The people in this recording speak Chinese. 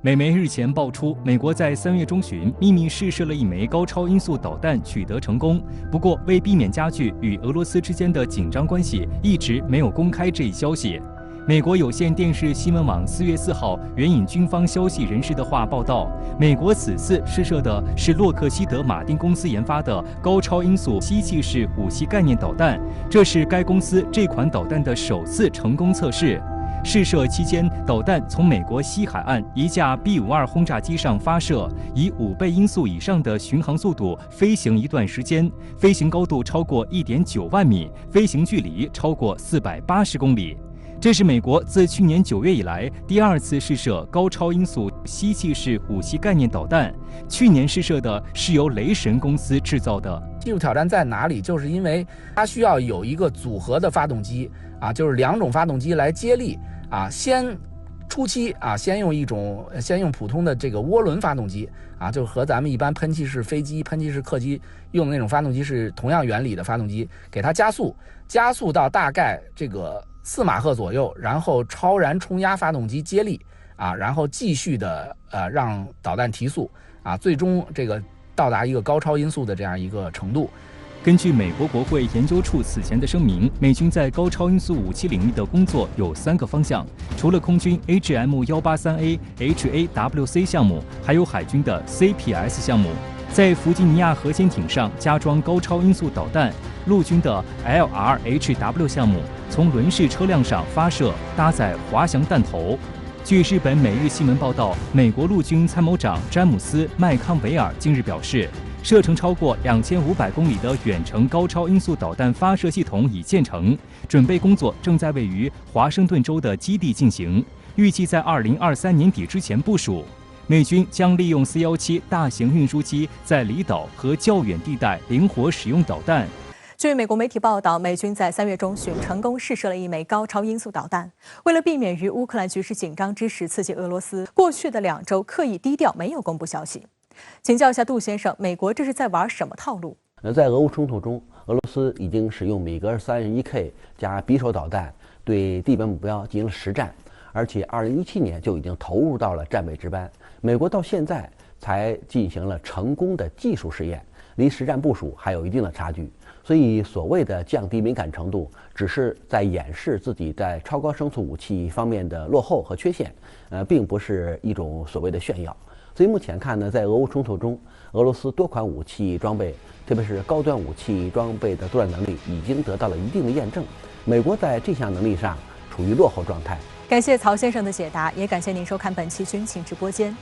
美媒日前爆出，美国在3月中旬秘密试射了一枚高超音速导弹，取得成功。不过，为避免加剧与俄罗斯之间的紧张关系，一直没有公开这一消息。美国有线电视新闻网4月4号援引军方消息人士的话报道，美国此次试射的是洛克希德马丁公司研发的高超音速吸气式武器概念导弹，这是该公司这款导弹的首次成功测试。试射期间，导弹从美国西海岸一架 B-52轰炸机上发射，以5倍音速以上的巡航速度飞行一段时间，飞行高度超过1.9万米，飞行距离超过480公里。这是美国自去年9月以来第2次试射高超音速吸气式武器概念导弹。去年试射的是由雷神公司制造的。技术挑战在哪里？就是因为它需要有一个组合的发动机就是2种发动机来接力先初期先用普通的这个涡轮发动机就和咱们一般喷气式飞机、喷气式客机用的那种发动机是同样原理的发动机，给它加速到大概这个4马赫左右，然后超燃冲压发动机接力然后继续的让导弹提速最终这个到达一个高超音速的这样一个程度。根据美国国会研究处此前的声明，美军在高超音速武器领域的工作有3个方向，除了空军 AGM-183A HAWC 项目，还有海军的 CPS 项目。在弗吉尼亚核潜艇上加装高超音速导弹，陆军的 LRHW 项目从轮式车辆上发射，搭载滑翔弹头。据日本每日新闻报道，美国陆军参谋长詹姆斯·麦康维尔近日表示，射程超过2500公里的远程高超音速导弹发射系统已建成，准备工作正在位于华盛顿州的基地进行，预计在2023年底之前部署。美军将利用 C-17大型运输机在离岛和较远地带灵活使用导弹。据美国媒体报道，美军在3月中旬成功试射了一枚高超音速导弹。为了避免于乌克兰局势紧张之时刺激俄罗斯，过去的2周刻意低调，没有公布消息。请教一下杜先生，美国这是在玩什么套路？在俄乌冲突中，俄罗斯已经使用米格31K 加匕首导弹对地本目标进行了实战，而且2017年就已经投入到了战备值班。美国到现在才进行了成功的技术试验，离实战部署还有一定的差距。所以所谓的降低敏感程度，只是在掩饰自己在超高声速武器方面的落后和缺陷，并不是一种所谓的炫耀。所以目前看呢，在俄乌冲突中，俄罗斯多款武器装备，特别是高端武器装备的作战能力已经得到了一定的验证。美国在这项能力上处于落后状态。感谢曹先生的解答，也感谢您收看本期军情直播间。